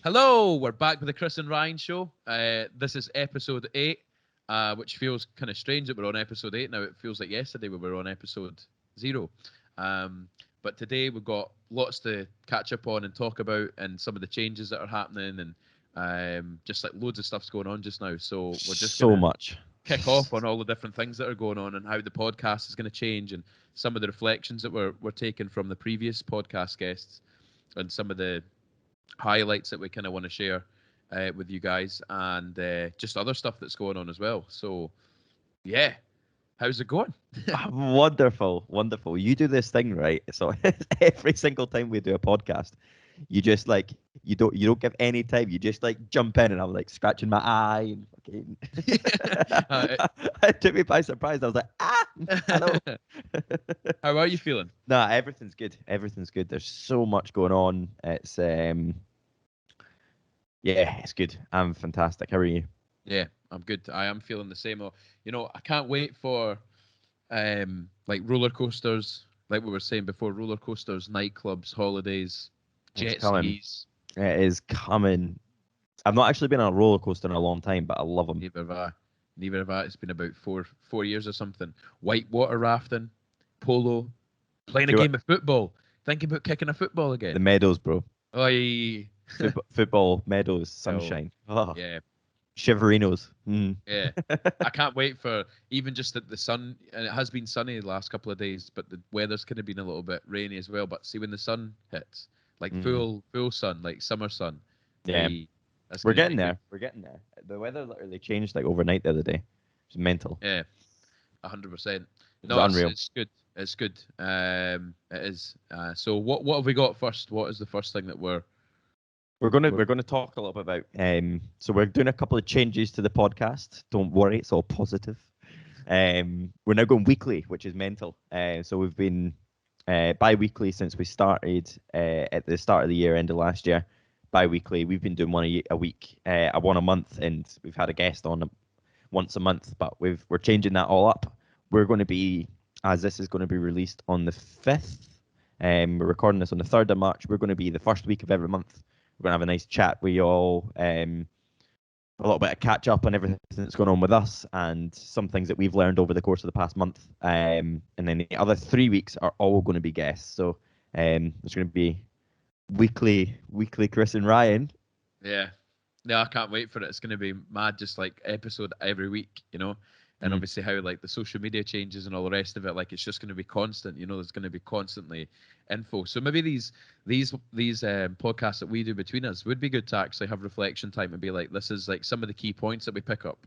Hello, we're back with the Chris and Ryan show. This is episode 8, which feels kind of strange that we're on episode 8 now. It feels like yesterday we were on episode 0. But today we've got lots to catch up on and talk about, and some of the changes that are happening, and just like loads of stuff's going on just now. So we're just so much kick off on all the different things that are going on and how the podcast is going to change, and some of the reflections that we're taking from the previous podcast guests, and some of the highlights that we kind of want to share with you guys, and just other stuff that's going on as well. So, yeah, how's it going? Wonderful. You do this thing, right? So every single time we do a podcast, you just like you don't give any time. You just like jump in, and I'm like scratching my eye and fucking. It took me by surprise. I was like, hello. How are you feeling? Nah, everything's good. There's so much going on. It's yeah, it's good. I'm fantastic. How are you? Yeah, I'm good. I am feeling the same. I can't wait for like roller coasters, like we were saying before, roller coasters, nightclubs, holidays, jet skis. It is coming. I've not actually been on a roller coaster in a long time, but I love them. Neither have I. It's been about four years or something. Whitewater rafting, polo, playing a game of football. Thinking about kicking a football again. The meadows, bro. Oi. Football, meadows, sunshine. Oh. Yeah. Shiverinos. Yeah. I can't wait for even just that the sun, and it has been sunny the last couple of days, but the weather's kind of been a little bit rainy as well. But see when the sun hits, like full sun, like summer sun. Yeah. We're getting there. The weather literally changed like overnight the other day. It's mental. Yeah. 100%. No, unreal. It's good. It's good. It is. So what have we got first? What is the first thing that we're gonna talk a little bit about? So we're doing a couple of changes to the podcast. Don't worry, it's all positive. We're now going weekly, which is mental. So we've been bi-weekly since we started at the start of the year, end of last year. Bi-weekly, we've been doing one a week, one a month, and we've had a guest on once a month. But we're changing that all up. We're going to be, as this is going to be released on the 5th. We're recording this on the 3rd of March. We're going to be the first week of every month. We're going to have a nice chat with you all, a little bit of catch up on everything that's going on with us and some things that we've learned over the course of the past month. And then the other 3 weeks are all going to be guests. So it's going to be weekly Chris and Ryan. Yeah, I can't wait for it. It's going to be mad, just like episode every week, and obviously how like the social media changes and all the rest of it, like it's just going to be constant. There's going to be constantly info. So maybe these podcasts that we do between us would be good to actually have reflection time and be like, this is like some of the key points that we pick up.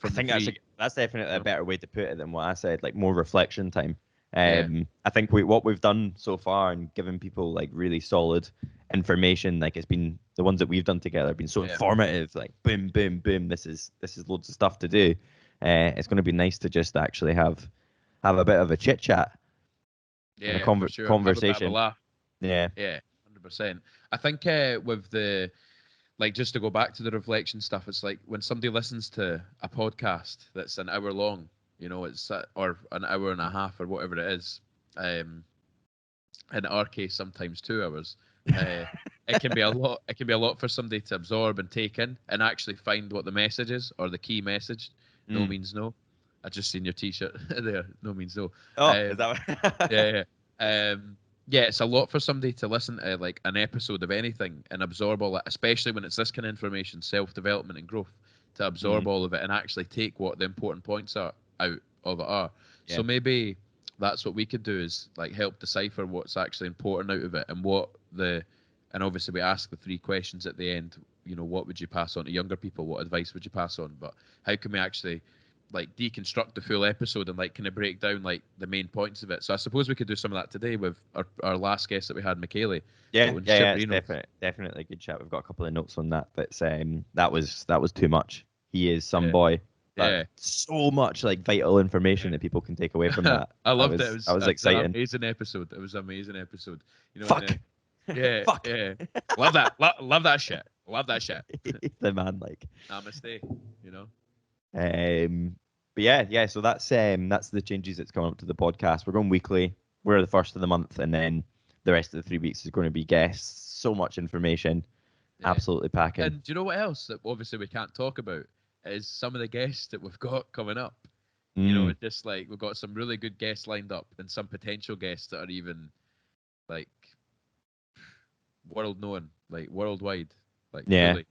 I think that's definitely a better way to put it than what I said. Like more reflection time. Yeah. I think what we've done so far and given people like really solid information, like it's been the ones that we've done together have been so informative. Like boom, this is loads of stuff to do. It's going to be nice to just actually have a bit of a chit chat. Yeah, and for sure. Conversation. Have a laugh. Yeah. 100%. I think with the, like, just to go back to the reflection stuff, it's like when somebody listens to a podcast that's an hour long, it's or an hour and a half or whatever it is. In our case, sometimes 2 hours. It can be a lot. It can be a lot for somebody to absorb and take in, and actually find what the message is or the key message. No means no. I just seen your T-shirt there. No means no. Oh, is that yeah. Yeah, it's a lot for somebody to listen to like an episode of anything and absorb all that, especially when it's this kind of information, self-development and growth, to absorb all of it and actually take what the important points are out of it are. Yeah. So maybe that's what we could do, is like help decipher what's actually important out of it, and and obviously we ask the 3 questions at the end. What would you pass on to younger people? What advice would you pass on? But how can we actually like deconstruct the full episode and like kind of break down like the main points of it? So I suppose we could do some of that today with our last guest that we had, Michaela. Yeah, it's definitely a good chat. We've got a couple of notes on that, but that was too much. He is some boy. Yeah, so much like vital information that people can take away from that. I loved it. It was exciting. An amazing episode. It was an amazing episode. Fuck. Yeah. Fuck. Yeah. Love that. Love that shit. Love that shit. The man, like. Namaste. But yeah. So that's the changes that's coming up to the podcast. We're going weekly. We're the first of the month, and then the rest of the 3 weeks is going to be guests. So much information. Yeah. Absolutely packing. And do you know what else that obviously we can't talk about is some of the guests that we've got coming up. Mm. It's just like we've got some really good guests lined up and some potential guests that are even like world known, like worldwide, like Yeah, truly.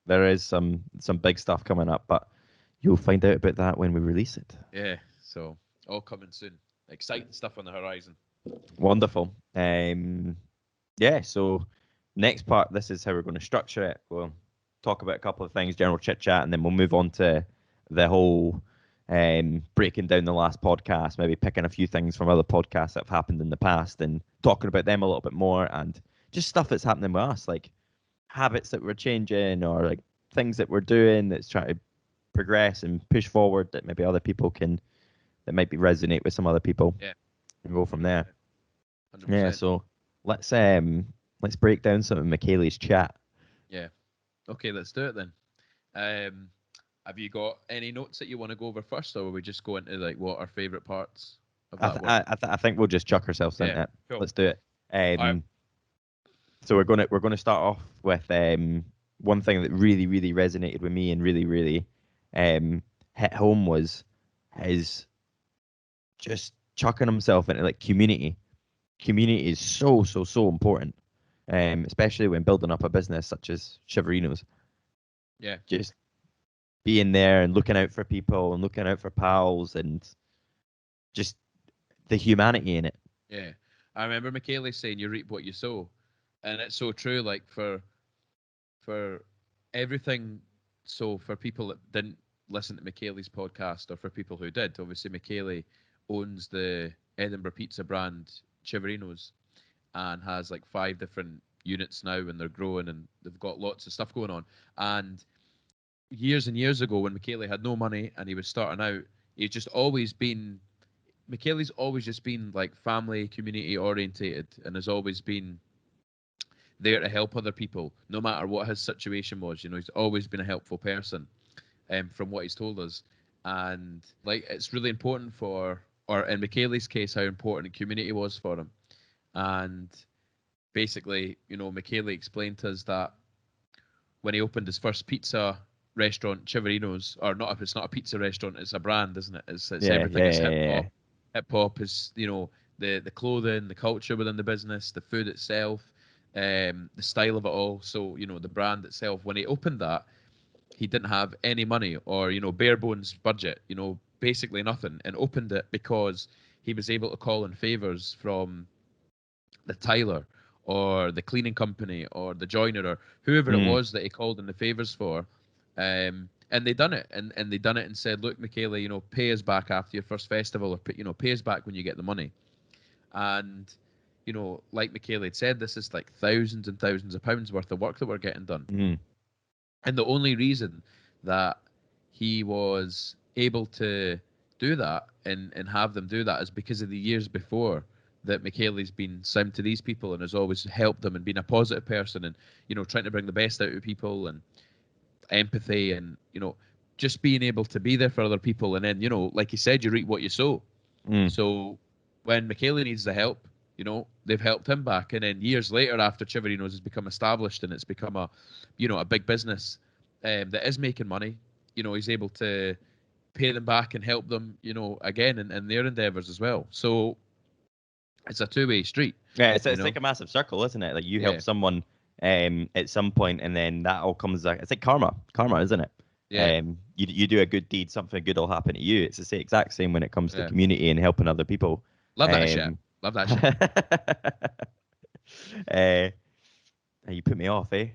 there is some big stuff coming up, but you'll find out about that when we release it. Yeah, so all coming soon. Exciting stuff on the horizon. Wonderful. Yeah, so next part, this is how we're going to structure it. We'll talk about a couple of things, general chit chat, and then we'll move on to the whole breaking down the last podcast, maybe picking a few things from other podcasts that have happened in the past and talking about them a little bit more, and just stuff that's happening with us, like habits that we're changing or like things that we're doing that's trying to progress and push forward that maybe other people can, that might be resonate with some other people, Yeah, and go from there. 100%. Yeah, so let's break down some of Michaela's chat. Yeah. Okay, let's do it then. Um, have you got any notes that you want to go over first, or will we just go into like what our favorite parts of I that th- were? I think we'll just chuck ourselves Yeah, into it. cool. Let's do it. All right. So we're gonna start off with one thing that really really resonated with me and really really hit home was his just chucking himself into like community. Community is so so so important, especially when building up a business such as Chiverinos. Yeah. Just being there and looking out for people and looking out for pals and just the humanity in it. Yeah. I remember Michaela saying you reap what you sow. And it's so true, like for everything. So for people that didn't listen to Michaela's podcast, or for people who did, obviously Michaela owns the Edinburgh pizza brand Chiverinos and has like 5 different units now, and they're growing and they've got lots of stuff going on. And years and years ago, when Michaela had no money and he was starting out, he's just always been Michaela's always just been like family, community orientated, and has always been there to help other people, no matter what his situation was. He's always been a helpful person, from what he's told us. And like, it's really important or in Michaela's case, how important community was for him. And basically, Michaela explained to us that when he opened his first pizza restaurant, Chiverino's, or not, if it's not a pizza restaurant, it's a brand, isn't it? It's Yeah, everything. yeah, It's hip yeah, hop. yeah. Hip hop is, the clothing, the culture within the business, the food itself, the style of it all. So, the brand itself. When he opened that, he didn't have any money or, bare bones budget, basically nothing, and opened it because he was able to call in favors from the Tyler or the cleaning company or the joiner or whoever it Mm, was that he called in the favors for. And they done it, and they done it and said, look, Michaela, pay us back after your first festival, or pay us back when you get the money. And like Michaela had said, this is like thousands and thousands of pounds worth of work that we're getting done. mm, And the only reason that he was able to do that and have them do that is because of the years before that Michaela's been sound to these people and has always helped them and been a positive person, and trying to bring the best out of people and empathy, and just being able to be there for other people. And then like you said, you reap what you sow. mm. So when Michaela needs the help, they've helped him back. And then years later, after Chiverinos has become established and it's become a big business, that is making money, he's able to pay them back and help them, again in their endeavors as well. So it's a two-way street, Yeah, it's, you it's know? like a massive circle, isn't it? Like you help Yeah, someone at some point, and then that all comes. It's like karma, isn't it? yeah, You do a good deed, something good will happen to you. It's the exact same when it comes to yeah. community and helping other people. Love that shit. Um, Love that shit. uh, you put me off, eh?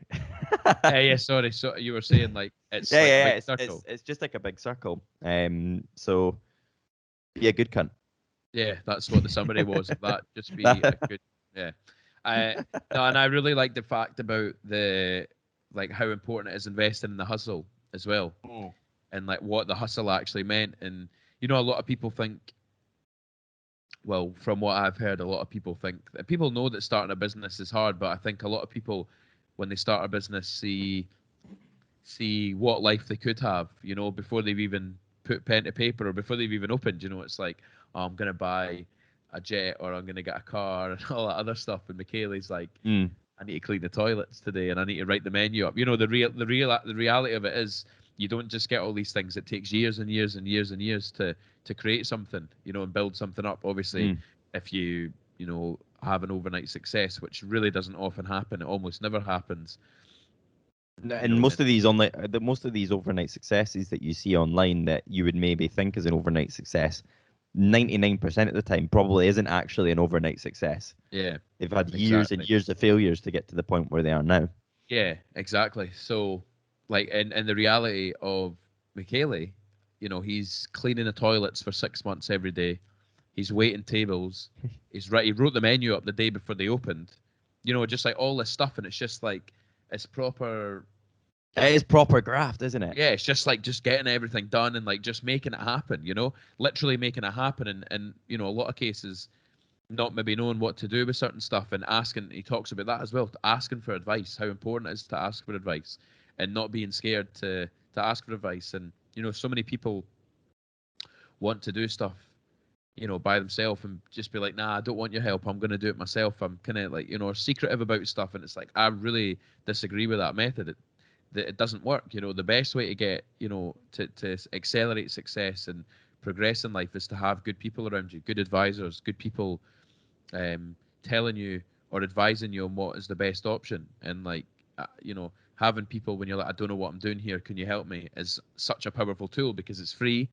Yeah, sorry. So you were saying like it's Yeah, like a yeah, big it's circle. it's just like a big circle. So be a good cunt. Yeah, that's what the summary was of that. Just be a That- good, yeah. I No, and I really like the fact about the like how important it is investing in the hustle as well, Mm. and like what the hustle actually meant. And a lot of people think, well, from what I've heard, a lot of people think that people know that starting a business is hard, but I think a lot of people, when they start a business, see what life they could have, before they've even put pen to paper or before they've even opened. It's like, oh, I'm gonna buy a jet or I'm gonna get a car and all that other stuff. And Michaela's like, Mm. I need to clean the toilets today, and I need to write the menu up. The reality of it is, you don't just get all these things. It takes years and years and years and years to create something, and build something up. Obviously, Mm. if have an overnight success, which really doesn't often happen, it almost never happens. And most of these overnight successes that you see online that you would maybe think is an overnight success, 99% of the time probably isn't actually an overnight success. Yeah, They've had years and exactly. years of failures to get to the point where they are now. Yeah, exactly. So, like, in the reality of Michele, he's cleaning the toilets for 6 months every day. He's waiting tables. He wrote the menu up the day before they opened. Just like all this stuff, and it's just like it's proper. It is proper graft, isn't it? Yeah, it's just like just getting everything done and like just making it happen. Literally making it happen, and a lot of cases not maybe knowing what to do with certain stuff and asking. He talks about that as well, asking for advice, how important it is to ask for advice and not being scared to ask for advice. And so many people want to do stuff by themselves and just be like, nah, I don't want your help, I'm going to do it myself. I'm kind of like secretive about stuff, and it's like I really disagree with that method. That it doesn't work. The best way to get to accelerate success and progress in life is to have good people around you, good advisors, good people telling you or advising you on what is the best option. And like having people when you're like, I don't know what I'm doing here, can you help me, is such a powerful tool because it's free.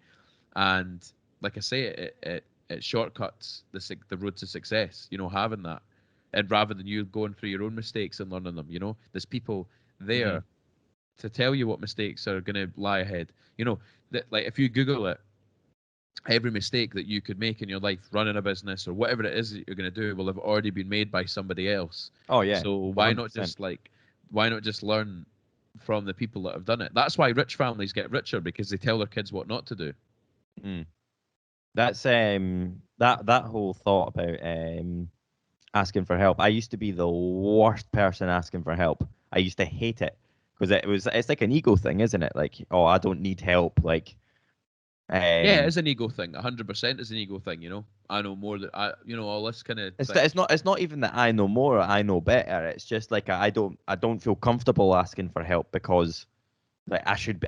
And like I say, it shortcuts the road to success, having that. And rather than you going through your own mistakes and learning them, there's people there to tell you what mistakes are going to lie ahead. That, like, if you Google it, every mistake that you could make in your life running a business or whatever it is that you're going to do will have already been made by somebody else. Oh yeah. So why not just learn from the people that have done it? That's why rich families get richer, because they tell their kids what not to do. Mm. That's that whole thought about asking for help. I used to be the worst person asking for help. I used to hate it because it's like an ego thing, isn't it? Like, oh, I don't need help. Like, Yeah, it's an ego thing. 100% is an ego thing. I know more that all this kind of thing. it's not even that I know more or I know better. It's just like I don't feel comfortable asking for help because like I should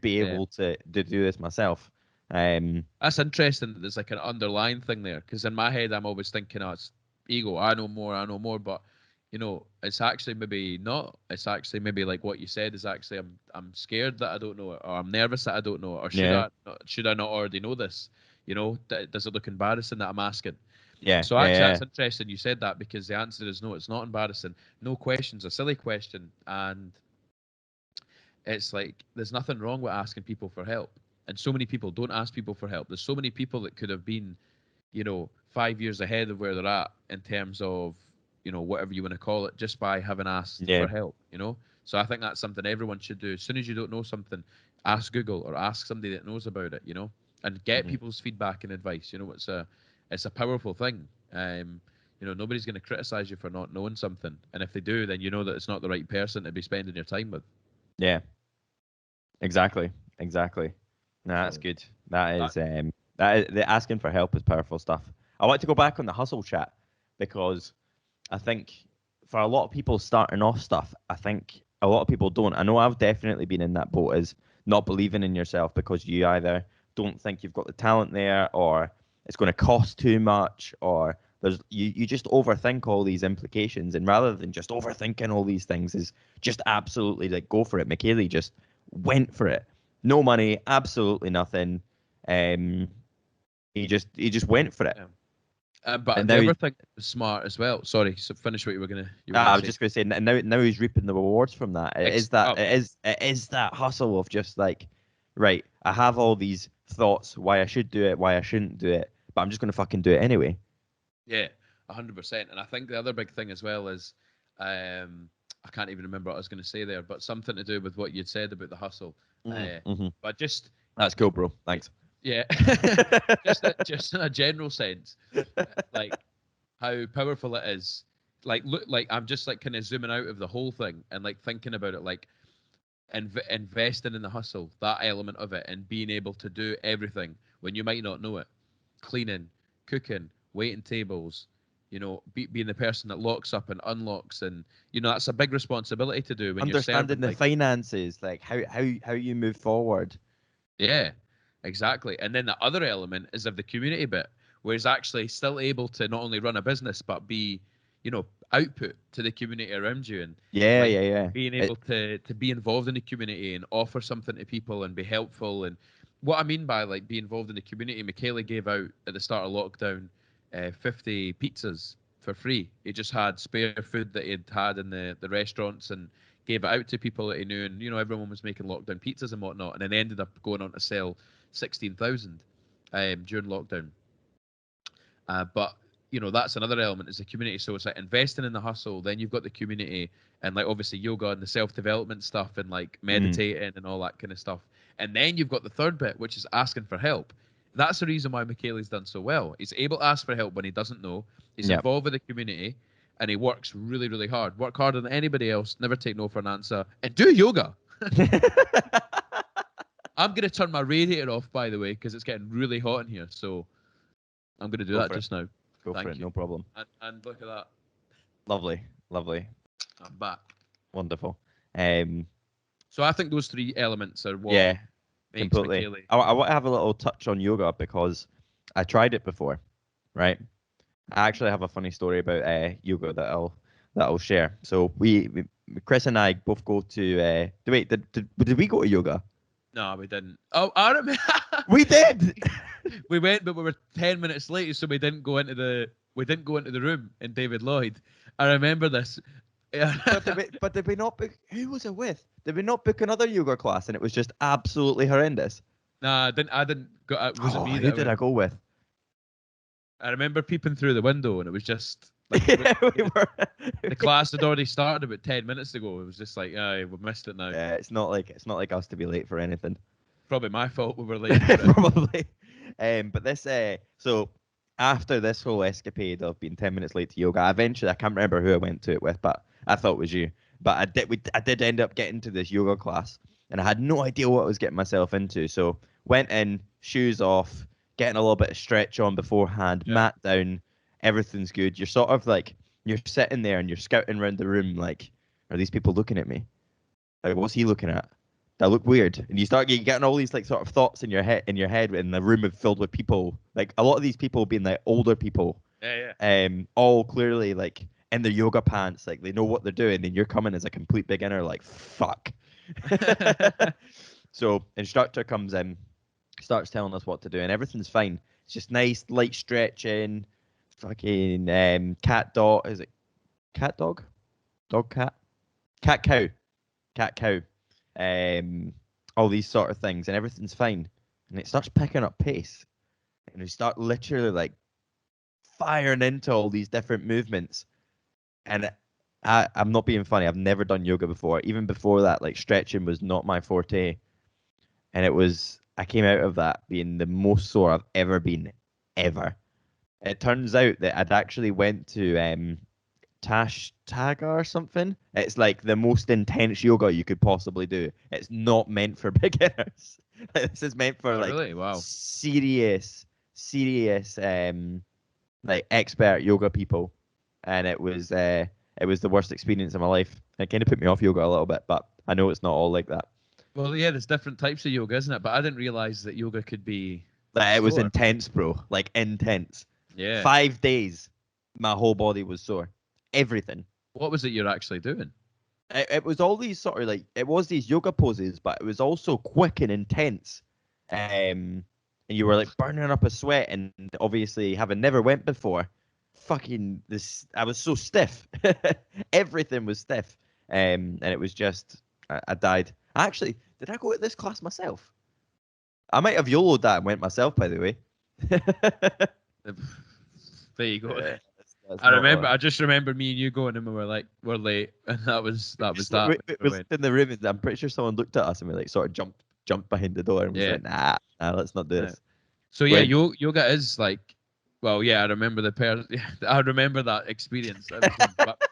be Yeah. able to do this myself. That's interesting that there's like an underlying thing there, because in my head I'm always thinking, oh, it's ego. I know more, but it's actually maybe not. It's actually maybe like what you said is actually I'm scared that I don't know it, or I'm nervous that I don't know it, or Yeah. should I not already know this? Does it look embarrassing that I'm asking? Yeah. So Yeah. actually, Yeah. that's interesting you said that, because the answer is no. It's not embarrassing. No question's a silly question, and it's like there's nothing wrong with asking people for help. And so many people don't ask people for help. There's so many people that could have been 5 years ahead of where they're at in terms of whatever you want to call it, just by having asked Yeah. for help. So I think that's something everyone should do. As soon as you don't know something, ask Google or ask somebody that knows about it, and get people's feedback and advice. It's a powerful thing. Nobody's going to criticize you for not knowing something, and if they do, then you know that it's not the right person to be spending your time with. Yeah. Exactly. Exactly. No, that's So good. That that is the asking for help is powerful stuff. I want to go back on the hustle chat because I think for a lot of people starting off stuff, I think a lot of people don't. I know I've definitely been in that boat as not believing in yourself because you either don't think you've got the talent there or it's going to cost too much or you just overthink all these implications, and rather than just overthinking all these things is just absolutely like go for it. Michele just went for it. No money, absolutely nothing. Um, he just went for it. yeah. And But the now other thing was smart as well. Sorry, so finish what you were I gonna was say. just going to say now he's reaping the rewards from that. It is that Oh, it is that hustle of just like, right, I have all these thoughts why I should do it, why I shouldn't do it, but I'm just going to fucking do it anyway. yeah, 100%. And I think the other big thing as well is, I can't even remember what I was going to say there, but something to do with what you'd said about the hustle. Mm-hmm. But just That's cool, bro. Thanks. yeah, just in a general sense, like how powerful it is. Like look, like I'm just like kind of zooming out of the whole thing and like thinking about it, like investing in the hustle, that element of it, and being able to do everything when you might not know it, cleaning, cooking, waiting tables, being the person that locks up and unlocks, and that's a big responsibility to do when you're Understanding serving, the like, finances, like how you move forward. yeah, exactly. And then the other element is of the community bit, where it's actually still able to not only run a business but be, output to the community around you, and Yeah, like yeah, yeah. being able to be involved in the community and offer something to people and be helpful. And what I mean by like be involved in the community, Michaela gave out at the start of lockdown 50 pizzas for free. He just had spare food that he'd had in the restaurants and gave it out to people that he knew. And everyone was making lockdown pizzas and whatnot, and then they ended up going on to sell 16,000 during lockdown. But that's another element, is the community. So it's like investing in the hustle, then you've got the community, and like obviously yoga and the self-development stuff, and like meditating and all that kind of stuff. And then you've got the third bit, which is asking for help. That's the reason why Michaela's done so well. He's able to ask for help when he doesn't know. He's Yep. involved with the community, and he works really, really hard. Work harder than anybody else. Never take no for an answer, and do yoga. I'm gonna turn my radiator off, by the way, because it's getting really hot in here. So I'm gonna do that just now. Go for it, no problem. And look at that. Lovely, lovely. I'm back. Wonderful. So I think those three elements are what Yeah, makes completely. Michele. I want to have a little touch on yoga because I tried it before, right? I actually have a funny story about yoga that I'll share. So we Chris and I both go to. Wait, did we go to yoga? No, we didn't. Oh, I remember. We did. We went, but we were 10 minutes late, so we didn't go into the room in David Lloyd. I remember this. but did we not book? Who was it with? Did we not book another yoga class and it was just absolutely horrendous? Nah, I didn't go. Was it me? Who did I go with? I remember peeping through the window, and it was just like we were. the class had already started about 10 minutes ago. It was just like, we missed it now. Yeah, it's not like us to be late for anything. Probably my fault we were late. Probably. But this so after this whole escapade of being 10 minutes late to yoga, eventually I can't remember who I went to it with, but I thought it was you. But I did end up getting to this yoga class, and I had no idea what I was getting myself into. So went in, shoes off, getting a little bit of stretch on beforehand, mat down, everything's good. You're sort of like, you're sitting there and you're scouting around the room like, are these people looking at me? Like, what's he looking at? That look weird. And you start getting all these like sort of thoughts in your head in the room filled with people. Like a lot of these people being like older people. Yeah. All clearly like in their yoga pants, like they know what they're doing, and you're coming as a complete beginner, like fuck. So instructor comes in, starts telling us what to do, and everything's fine. It's just nice light stretching, fucking cat dog. Is it cat dog? Dog cat? Cat cow. Cat cow. All these sort of things, and everything's fine. And it starts picking up pace, and we start literally like firing into all these different movements. And I'm not being funny. I've never done yoga before. Even before that, like stretching was not my forte. And I came out of that being the most sore I've ever been, ever. It turns out that I'd actually went to Taga or something. It's like the most intense yoga you could possibly do. It's not meant for beginners. This is meant for really? Wow. serious like expert yoga people. And it was the worst experience of my life. It kind of put me off yoga a little bit, but I know it's not all like that. Well, yeah, there's different types of yoga, isn't it? But I didn't realize that yoga could be. It was intense, bro. Like intense. Yeah. 5 days, my whole body was sore. Everything. What was it you're actually doing? It was all these sort of like, it was these yoga poses, but it was also quick and intense. And you were like burning up a sweat, and obviously having never went before, fucking this, I was so stiff. Everything was stiff. And it was just, I died. Actually, did I go at this class myself? I might have YOLO'd that and went myself, by the way. There you go. That's I just remember me and you going, and we were like, we're late, and that was that. We were in the room, and I'm pretty sure someone looked at us and we like sort of jumped behind the door and was like, nah, let's not do this. So yeah, yoga is like, well, yeah, I remember I remember that experience. But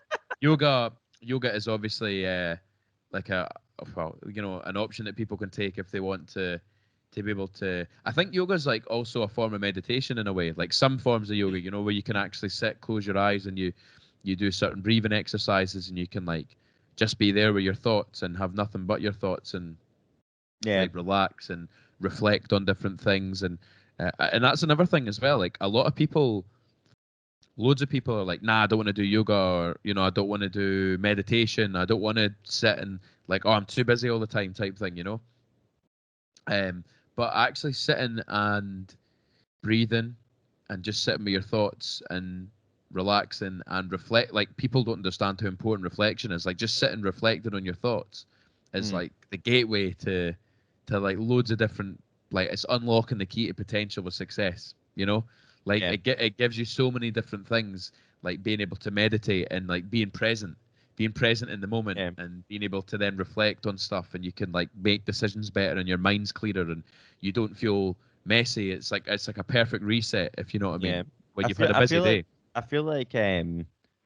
yoga is obviously like an option that people can take if they want to, to be able to. I think yoga's like also a form of meditation in a way. Like some forms of yoga, you know, where you can actually sit, close your eyes, and you do certain breathing exercises, and you can like just be there with your thoughts and have nothing but your thoughts and Yeah. like relax and reflect on different things and that's another thing as well. Like a lot of people, loads of people are like, nah, I don't want to do yoga, or you know, I don't want to do meditation, I don't want to sit and like, oh, I'm too busy all the time type thing, you know. um but actually sitting and breathing and just sitting with your thoughts and relaxing and reflect, like people don't understand how important reflection is. Like just sitting reflecting on your thoughts is like the gateway to like loads of different, like it's unlocking the key to potential with success, you know. Like Yeah. it gives you so many different things, like being able to meditate and like being present in the moment, Yeah. and being able to then reflect on stuff, and you can like make decisions better and your mind's clearer and you don't feel messy. It's like a perfect reset, if you know what I Yeah. mean, when I you've feel had a I busy feel like day. I feel like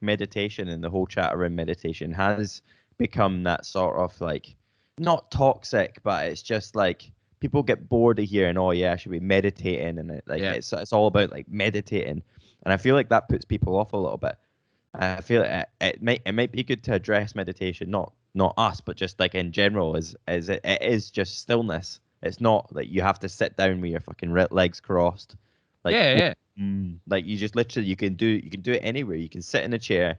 meditation and the whole chat around meditation has become that sort of like not toxic, but it's just like people get bored of hearing, oh yeah, I should be meditating, and Yeah, it's all about like meditating, and I feel like that puts people off a little bit. I feel it might be good to address meditation, not us, but just like in general, is it is just stillness. It's not like you have to sit down with your fucking legs crossed, like yeah, yeah. like you just literally you can do it anywhere. You can sit in a chair,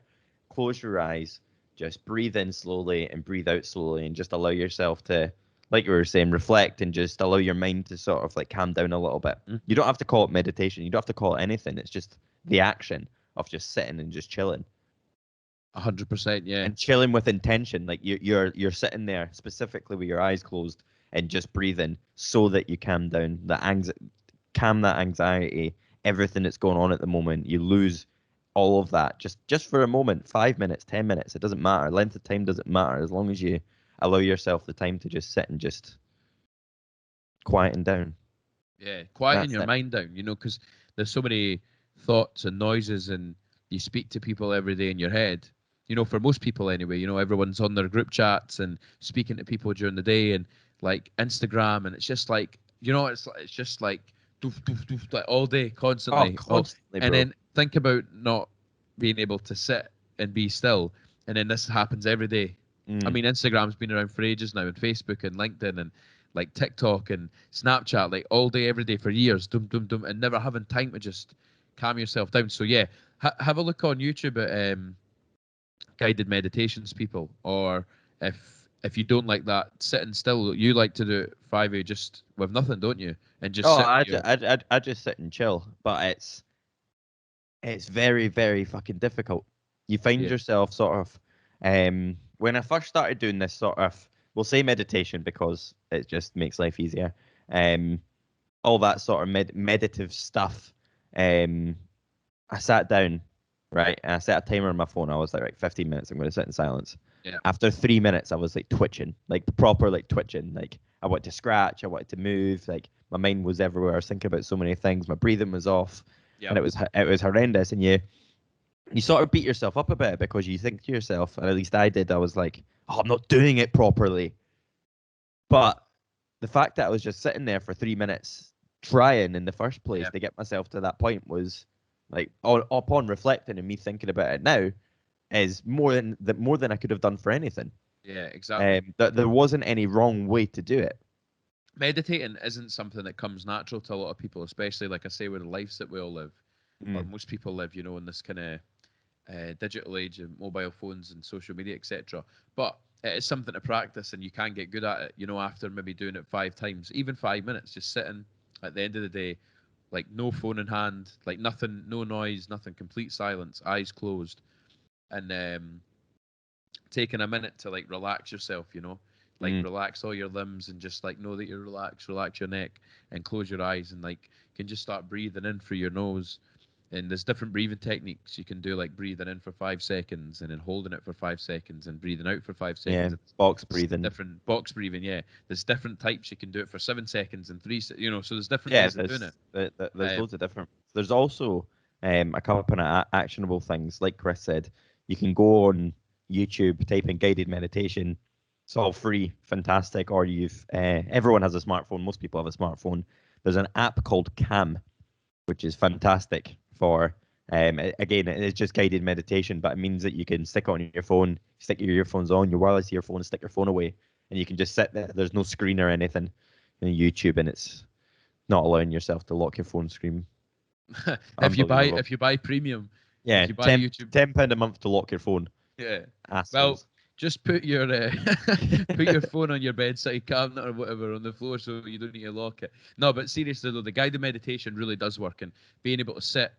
close your eyes, just breathe in slowly and breathe out slowly, and just allow yourself to, like you were saying, reflect and just allow your mind to sort of like calm down a little bit. You don't have to call it meditation. You don't have to call it anything. It's just the action of just sitting and just chilling 100%. Yeah. and chilling with intention. Like you're sitting there specifically with your eyes closed and just breathing so that you calm down calm that anxiety, everything that's going on at the moment. You lose all of that just for a moment, 5 minutes, 10 minutes. It doesn't matter. Length of time doesn't matter as long as you allow yourself the time to just sit and just quieten down. Yeah, quieting That's your it. mind down, you know, because there's so many thoughts and noises, and you speak to people every day in your head. You know, for most people anyway, you know, everyone's on their group chats and speaking to people during the day, and like Instagram, and it's just like, you know, it's just like doof, doof, doof, like all day, Oh, constantly. All, constantly, and bro. then think about not being able to sit and be still, and then this happens every day. I Mm. mean, Instagram's been around for ages now, and Facebook and LinkedIn and like TikTok and Snapchat, like all day, every day for years, dum dum dum, and never having time to just calm yourself down. So yeah, have a look on YouTube at guided meditations, people. Or if you don't like that sitting still, you like to do it 5A just with nothing, don't you? And just Oh, sit with I, ju- your I just sit and chill, but it's very, very fucking difficult. You find yeah yourself sort of, when I first started doing this sort of, we'll say meditation because it just makes life easier. Um, all that sort of meditative stuff. Um, I sat down, right, and I set a timer on my phone. I was like, right, 15 minutes. I'm going to sit in silence. yeah After 3 minutes, I was like twitching, like proper like twitching. Like I wanted to scratch, I wanted to move. Like my mind was everywhere. I was thinking about so many things. My breathing was off, yeah and it was horrendous. And you sort of beat yourself up a bit because you think to yourself, and at least I did. I was like, oh, I'm not doing it properly. But the fact that I was just sitting there for 3 minutes trying in the first place yeah to get myself to that point was like, upon reflecting and me thinking about it now, is more than I could have done for anything. yeah exactly. That there wasn't any wrong way to do it. Meditating isn't something that comes natural to a lot of people, especially like I say, with the lives that we all live, or Mm. most people live, you know, in this kind of digital age and mobile phones and social media, etc. But it is something to practice, and you can get good at it. You know, after maybe doing it 5 times, even 5 minutes, just sitting at the end of the day, like no phone in hand, like nothing, no noise, nothing, complete silence, eyes closed, and taking a minute to like relax yourself. You know, like Mm. relax all your limbs and just like know that you're relaxed, relax your neck, and close your eyes, and like you can just start breathing in through your nose. And there's different breathing techniques you can do, like breathing in for 5 seconds and then holding it for 5 seconds and breathing out for five Yeah, seconds. box It's breathing. different box breathing. Yeah, there's different types. You can do it for 7 seconds and you know. So there's different Yeah, ways of doing it. there's Um, loads of different. There's also a couple of actionable things, like Chris said. You can go on YouTube, type in guided meditation, It's all free, fantastic. Or everyone has a smartphone. Most people have a smartphone. There's an app called Calm, which is fantastic for. Again, it's just guided meditation, but it means that you can stick it on your phone, stick your earphones on, your wireless earphones, stick your phone away, and you can just sit there. There's no screen or anything in YouTube, and it's not allowing yourself to lock your phone screen. Unbelievable. if you buy premium, Yeah, if you buy YouTube, £10 a month to lock your phone. yeah. Assholes. Well, just put your put your phone on your bedside cabinet or whatever on the floor so you don't need to lock it. No, but seriously though, the guided meditation really does work, and being able to sit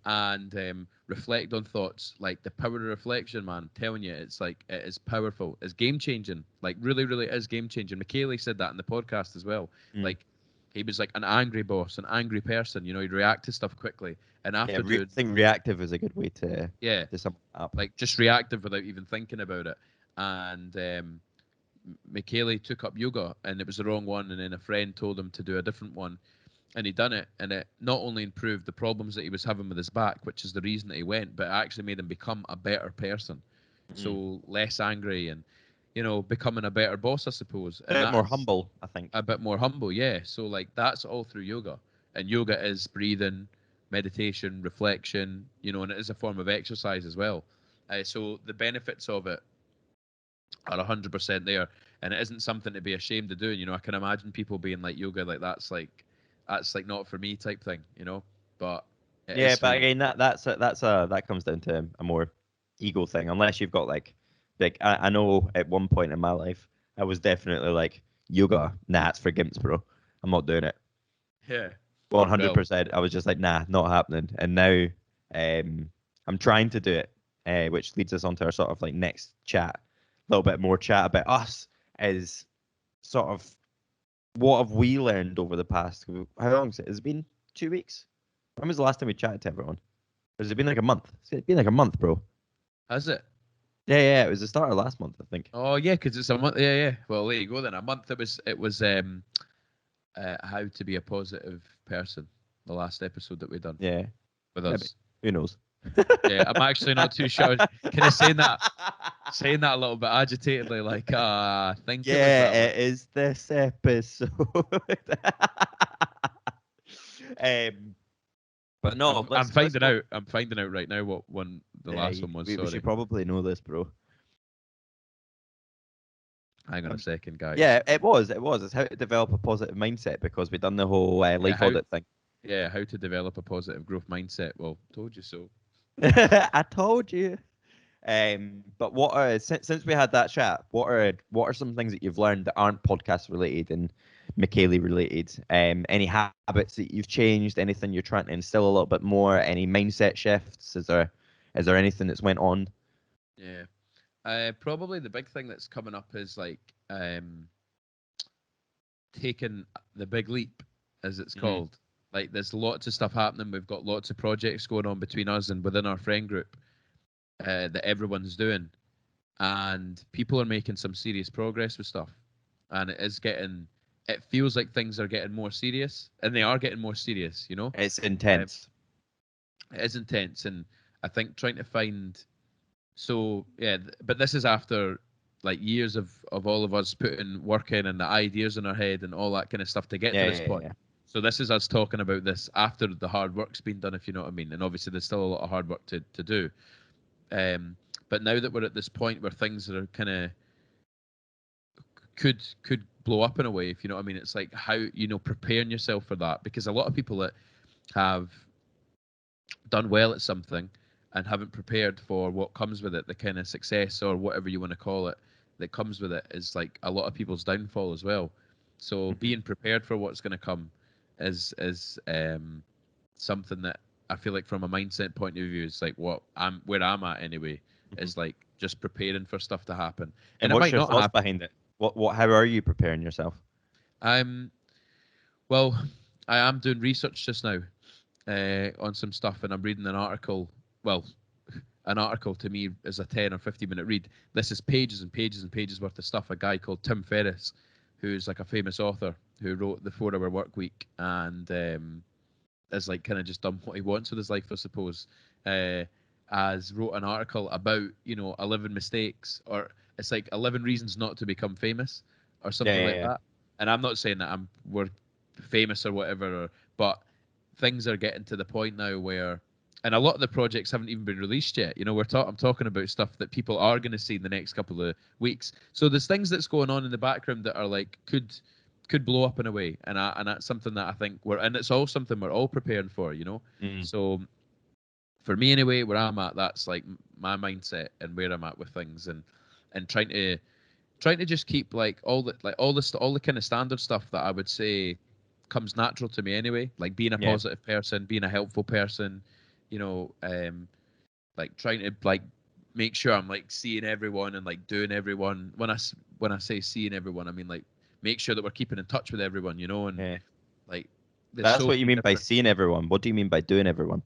and reflect on thoughts, like the power of reflection, man. I'm telling you, it's like it is powerful. It's game changing. Like really, really is game changing. Michele said that in the podcast as well. Like he was like an angry boss, an angry person. You know, he'd react to stuff quickly, and after I think reactive is a good way to sum it up. like just reactive without even thinking about it. And Michele took up yoga, and it was the wrong one, and then a friend told him to do a different one, and he done it, and it not only improved the problems that he was having with his back, which is the reason that he went, but it actually made him become a better person. So less angry, and becoming a better boss, I suppose. A bit more humble, I think. A bit more humble, yeah. So like that's all through yoga, and yoga is breathing, meditation, reflection, and it is a form of exercise as well. So the benefits of it are 100% there, and it isn't something to be ashamed of doing. I can imagine people being like, yoga, like that's like not for me type thing, but but again, that comes down to a more ego thing. Unless you've got like big. I know at one point in my life, I was definitely like, yoga, nah, it's for gimps, bro. I'm not doing it. Yeah, 100%. I was just like, nah, not happening. And now, I'm trying to do it, which leads us on to our sort of like next chat. A little bit more chat about us is sort of what have we learned over the past. How long has it? Has it been 2 weeks? When was the last time we chatted to everyone? Or has it been like a month? It's been like a month, bro. has it? Yeah. It was the start of last month, I think. Oh yeah, because it's a month. Yeah. Well, there you go then. A month. It was how to be a positive person. The last episode that we done. Yeah. With Maybe. us. Who knows? Yeah, I'm actually not too sure. Kind of saying that a little bit agitatedly, like I think it was that it is this episode. But no, I'm finding out. I'm finding out right now what one the last one was. We should probably know this, bro. Hang on a second, guys. Yeah, it was. It's how to develop a positive mindset, because we've done the whole life audit thing. Yeah, how to develop a positive growth mindset. Well, told you so. I told you. But what are since we had that chat, what are some things that you've learned that aren't podcast related and Michele related? Any habits that you've changed? Anything you're trying to instill a little bit more? Any mindset shifts? Is there anything that's went on? Yeah, probably the big thing that's coming up is like taking the big leap, as it's called. Like there's lots of stuff happening. We've got lots of projects going on between us and within our friend group. That everyone's doing, and people are making some serious progress with stuff, and it feels like things are getting more serious, and they are getting more serious. It's intense. It is intense, and I think trying to find. So yeah, but this is after like years of all of us putting work in and the ideas in our head and all that kind of stuff to get to this point. Yeah. So this is us talking about this after the hard work's been done, if you know what I mean. And obviously there's still a lot of hard work to do. But now that we're at this point where things are kind of could blow up in a way, if you know what I mean, it's like how preparing yourself for that, because a lot of people that have done well at something and haven't prepared for what comes with it, the kind of success or whatever you want to call it that comes with it, is like a lot of people's downfall as well. So being prepared for what's going to come is something that I feel like from a mindset point of view is like where I'm at anyway, is like just preparing for stuff to happen. And what's your thoughts behind it? How are you preparing yourself? Well, I am doing research just now on some stuff, and I'm reading an article. Well, an article to me is a 10 or 15-minute read. This is pages and pages and pages worth of stuff. A guy called Tim Ferriss, who's like a famous author who wrote The 4 Hour Work Week, and has like kind of just done what he wants with his life, I suppose. Has wrote an article about 11 mistakes, or it's like 11 reasons not to become famous or something Yeah, like yeah. that. And I'm not saying that we're famous or whatever, but things are getting to the point now where, and a lot of the projects haven't even been released yet. You know, I'm talking about stuff that people are going to see in the next couple of weeks. So there's things that's going on in the background that are like could blow up in a way, and that's something that I think and it's all something we're all preparing for. You know, so for me anyway, where I'm at, that's like my mindset and where I'm at with things, and trying to just keep like all the kind of standard stuff that I would say comes natural to me anyway, like being a Yeah. positive person, being a helpful person, you know, like trying to like make sure I'm like seeing everyone and like doing everyone. When I say seeing everyone, I mean like make sure that we're keeping in touch with everyone, you know, and Yeah. like there's That's so what you many mean by different. seeing everyone. What do you mean by doing everyone?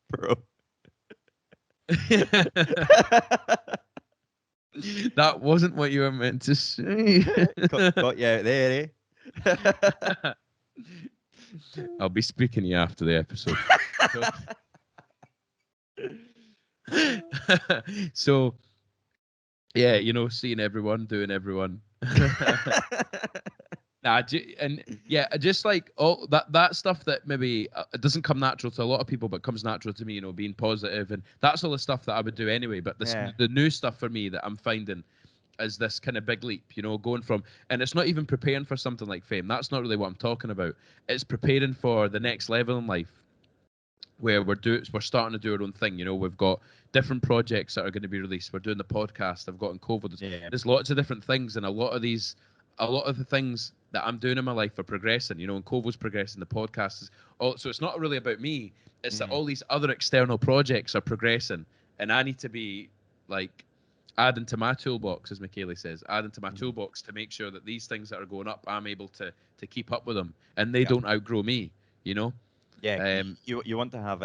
Bro. That wasn't what you were meant to say. Got you out there, eh? I'll be speaking to you after the episode. So yeah, you know, seeing everyone, doing everyone. And yeah, just like all that stuff that maybe it doesn't come natural to a lot of people, but comes natural to me. You know, being positive, and that's all the stuff that I would do anyway. But Yeah. the new stuff for me that I'm finding is this kind of big leap. You know, going from, and it's not even preparing for something like fame. That's not really what I'm talking about. It's preparing for the next level in life, where we're starting to do our own thing. You know, we've got different projects that are going to be released. We're doing the podcast. I've got in COVID. Yeah. There's lots of different things, and a lot of the things that I'm doing in my life are progressing. You know, and Kovo's progressing. The podcast is all. So it's not really about me. It's that all these other external projects are progressing, and I need to be like adding to my toolbox, as Michaela says, adding to my toolbox to make sure that these things that are going up, I'm able to keep up with them, and they Yeah. don't outgrow me. You know. Yeah, you want to have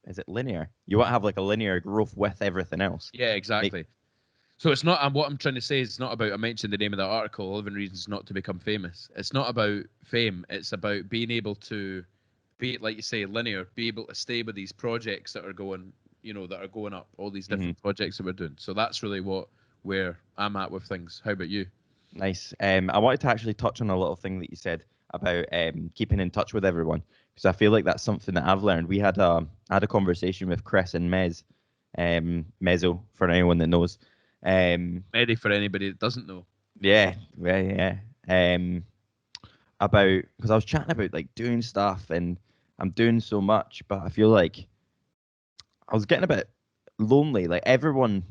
is it linear? You want to have like a linear growth with everything else. Yeah, Make, exactly. So it's not. And what I'm trying to say is, it's not about. I mentioned the name of that article, 11 Reasons Not to Become Famous. It's not about fame. It's about being able to be, like you say, linear. Be able to stay with these projects that are going, you know, that are going up. All these different projects that we're doing. So that's really where I'm at with things. How about you? Nice. I wanted to actually touch on a little thing that you said about keeping in touch with everyone, because I feel like that's something that I've learned. I had a conversation with Chris and Mezzo, for anyone that knows. Ready for anybody that doesn't know. Yeah, yeah. About, because I was chatting about like doing stuff, and I'm doing so much, but I feel like I was getting a bit lonely. Like everyone,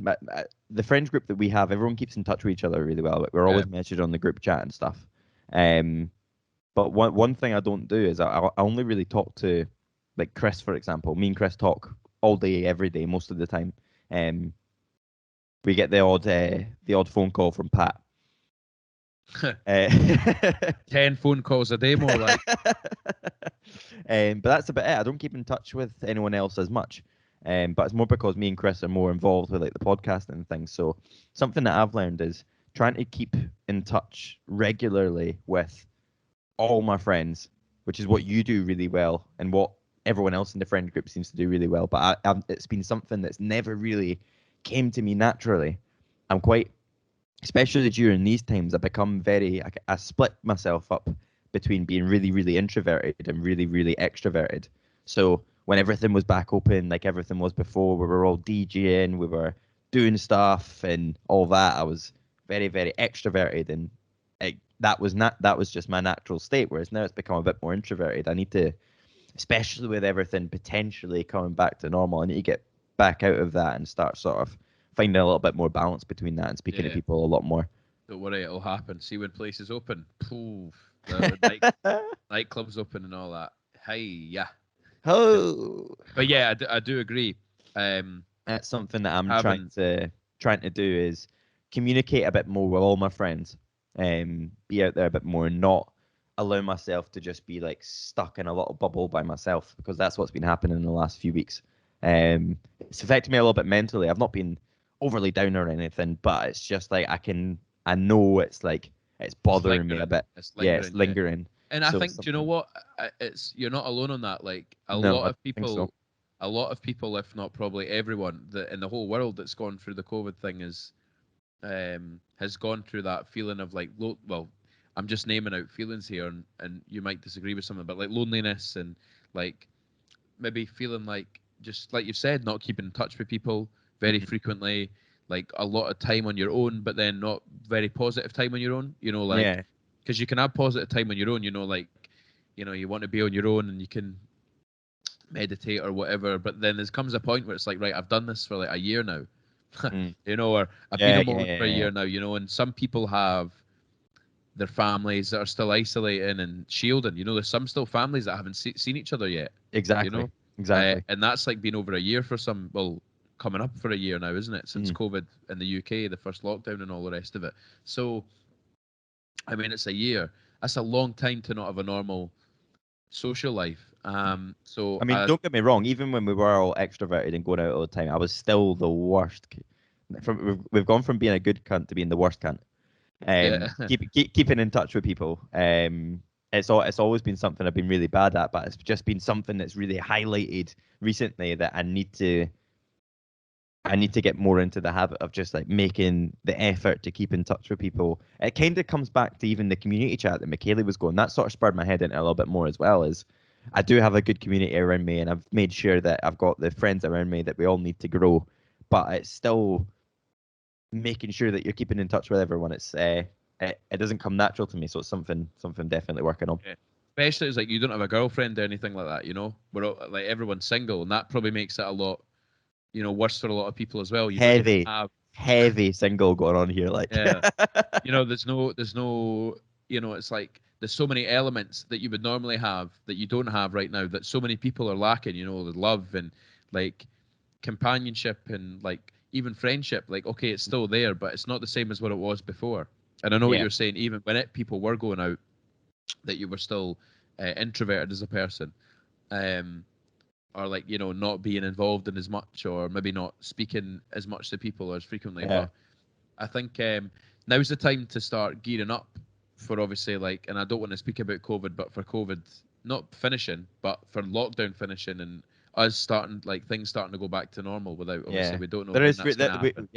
the friends group that we have, everyone keeps in touch with each other really well. Like we're always messaged on the group chat and stuff. But one thing I don't do is I only really talk to, like Chris, for example. Me and Chris talk all day, every day, most of the time. We get the odd phone call from Pat. 10 phone calls a day, more like. But that's about it. I don't keep in touch with anyone else as much. But it's more because me and Chris are more involved with like the podcast and things. So something that I've learned is trying to keep in touch regularly with all my friends, which is what you do really well and what everyone else in the friend group seems to do really well. But it's been something that's never really came to me naturally. I'm quite, especially during these times, I split myself up between being really, really introverted and really, really extroverted. So when everything was back open, like everything was before, we were all DJing, we were doing stuff and all that, I was very, very extroverted, and that was just my natural state. Whereas now it's become a bit more introverted. I need to, especially with everything potentially coming back to normal, I need to get back out of that and start sort of finding a little bit more balance between that and speaking to people a lot more. Don't worry, it'll happen. See, when places open, poof, nightclubs open and all that. Hey, yeah. Oh, But yeah, I do agree. that's something that I'm Having trying to do is communicate a bit more with all my friends, be out there a bit more, and not allow myself to just be like stuck in a little bubble by myself, because that's what's been happening in the last few weeks. It's affected me a little bit mentally. I've not been overly down or anything, but it's just like I know it's like it's bothering me a bit. It's Yeah, lingering. it's lingering. And I So it's think, do you know something. what? It's you're not alone on that. Like No, I don't think so. a lot of people, if not probably everyone, in the whole world that's gone through the COVID thing has gone through that feeling of like well, I'm just naming out feelings here, and you might disagree with something, but like loneliness and like maybe feeling like just like you said, not keeping in touch with people very Mhm. frequently, like a lot of time on your own, but then not very positive time on your own. You know, like Yeah, because you can have positive time on your own. You know, like you want to be on your own and you can meditate or whatever, but then there comes a point where it's like, right, I've done this for like a year now, mm. or I've been Yeah, on my yeah, own for a yeah, yeah. year now, and some people have their families that are still isolating and shielding. There's some still families that haven't seen each other yet. You Exactly, know, exactly. and that's like been over a year for some. Well, coming up for a year now, isn't it? Since Mm. COVID in the UK, the first lockdown and all the rest of it. So, I mean, it's a year. That's a long time to not have a normal social life. So I mean, I don't get me wrong. Even when we were all extroverted and going out all the time, I was still the worst. From we've gone from being a good cunt to being the worst cunt. yeah. Keeping in touch with people. It's always been something I've been really bad at, but it's just been something that's really highlighted recently that I need to get more into the habit of just like making the effort to keep in touch with people. It kind of comes back to even the community chat that Michaela was going. That sort of spurred my head into a little bit more as well. Is I do have a good community around me, and I've made sure that I've got the friends around me that we all need to grow. But it's still making sure that you're keeping in touch with everyone. It doesn't come natural to me, so it's something definitely working on. Yeah. Especially it's like you don't have a girlfriend or anything like that. We're all, like everyone's single, and that probably makes it a lot worse for a lot of people as well. You don't even Heavy, have heavy single going on here, like. yeah. There's no it's like there's so many elements that you would normally have that you don't have right now that so many people are lacking. The love and like companionship and like even friendship. Like okay, it's still there, but it's not the same as what it was before. And I know what Yeah, you're saying. Even when people were going out, that you were still introverted as a person, um, or like not being involved in as much, or maybe not speaking as much to people as frequently. yeah, But I think now's the time to start gearing up for obviously like, and I don't want to speak about COVID, but for COVID not finishing, but for lockdown finishing and us starting like things starting to go back to normal without obviously yeah. we don't know There when is, that's going to happen.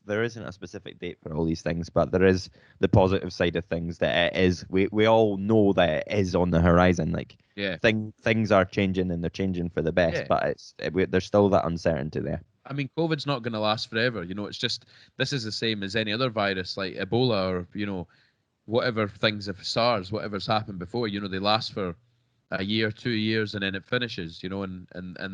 there isn't a specific date for all these things, but there is the positive side of things that it is. We all know that it is on the horizon. Like Yeah, things are changing and they're changing for the best, yeah. but there's still that uncertainty there. I mean, COVID's not going to last forever. It's just this is the same as any other virus, like Ebola or whatever things of SARS, whatever's happened before. They last for a year, 2 years, and then it finishes. And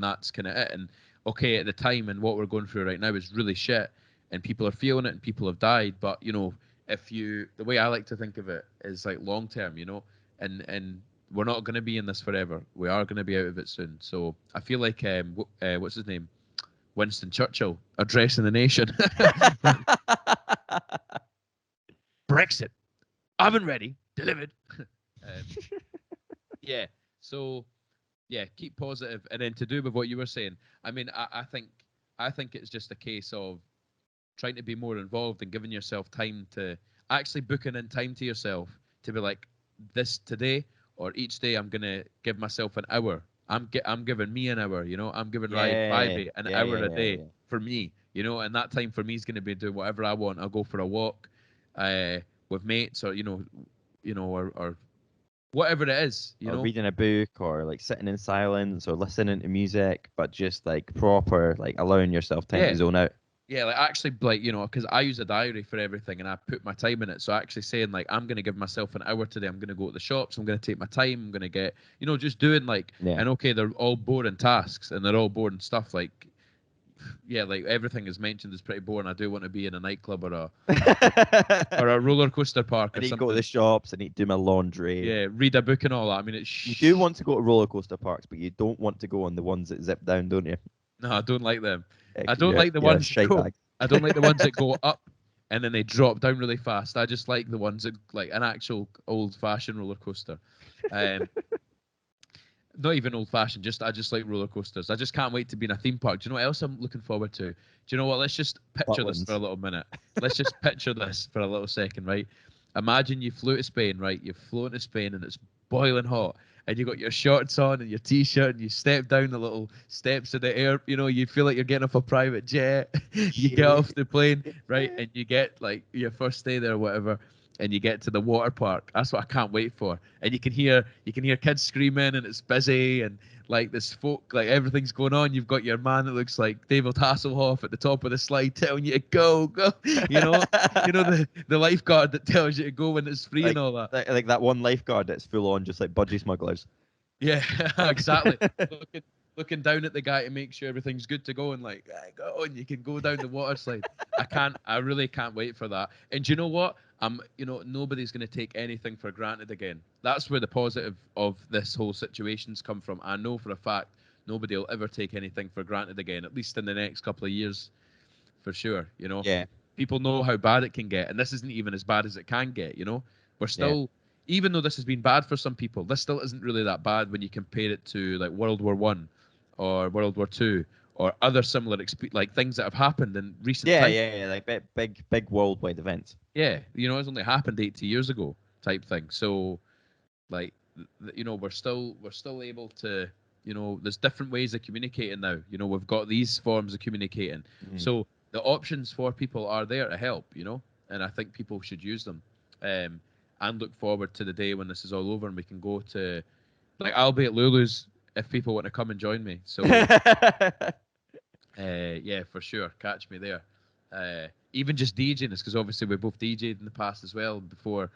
that's kind of it. And okay, at the time, and what we're going through right now is really shit, and people are feeling it, and people have died. But if the way I like to think of it is like long term, and we're not going to be in this forever. We are going to be out of it soon. So I feel like what's his name? Winston Churchill addressing the nation. Brexit, oven ready, delivered. Yeah. So yeah, keep positive, and then to do with what you were saying. I mean, I think it's just a case of trying to be more involved and giving yourself time to actually booking in time to yourself to be like this today or each day I'm gonna give myself an hour. I'm giving me an hour. I'm giving Yeah, Riley an yeah, hour yeah, a yeah, day yeah. for me. And that time for me is gonna be doing whatever I want. I'll go for a walk, uh, with mates or or whatever it is. Or reading a book, or like sitting in silence, or listening to music, but just like proper, like allowing yourself time to Yeah. zone out. Yeah, like actually, like because I use a diary for everything, and I put my time in it. So actually saying like I'm gonna give myself an hour today. I'm gonna go to the shops. I'm gonna take my time. I'm gonna get just doing like Yeah. and okay, they're all boring tasks and they're all boring stuff. Like yeah, like everything is mentioned is pretty boring. I do want to be in a nightclub or a or a roller coaster park I or need to go to the something. shops. I need to do my laundry. Yeah, read a book and all that. I mean, it's You do want to go to roller coaster parks, but you don't want to go on the ones that zip down, don't you? no, I don't like them. Yeah, I 'cause don't like the you're a ones that shite go. bag. I don't like the ones that go up and then they drop down really fast. I just like the ones that like an actual old-fashioned roller coaster. Um, not even old fashioned. I just like roller coasters. I just can't wait to be in a theme park. Do you know what else I'm looking forward to? Do you know what? Let's just picture this for a little minute. Let's just picture this for a little second, right? Imagine you flew to Spain, right? You've flown to Spain and it's boiling hot, and you got your shorts on and your t-shirt, and you step down the little steps of the air. You know, you feel like you're getting off a private jet. You get off the plane, right? And you get like your first day there or whatever, and you get to the water park. That's what I can't wait for. And you can hear kids screaming, and it's busy, and like this folk, like everything's going on. You've got your man that looks like David Hasselhoff at the top of the slide telling you to go. You know, the lifeguard that tells you to go when it's free like, and all that. Like that one lifeguard that's full on just like budgie smugglers. Yeah, exactly. Looking down at the guy to make sure everything's good to go, and like, go, and you can go down the water slide. I really can't wait for that. And do you know what? Nobody's going to take anything for granted again. That's where the positive of this whole situation's come from. I know for a fact nobody will ever take anything for granted again, at least in the next couple of years, for sure. You know, Yeah. People know how bad it can get, and this isn't even as bad as it can get. You know, we're still, even though this has been bad for some people, this still isn't really that bad when you compare it to like World War One or World War Two or other similar like things that have happened in recent times. Yeah, like big worldwide events. Yeah, it's only happened 80 years ago, type thing. So, like, we're still able to, there's different ways of communicating now. We've got these forms of communicating. So the options for people are there to help, and I think people should use them. And look forward to the day when this is all over and we can go to, like, I'll be at Lulu's if people want to come and join me. So, yeah, for sure, catch me there. Even just DJing this, because obviously we both DJed in the past as well before.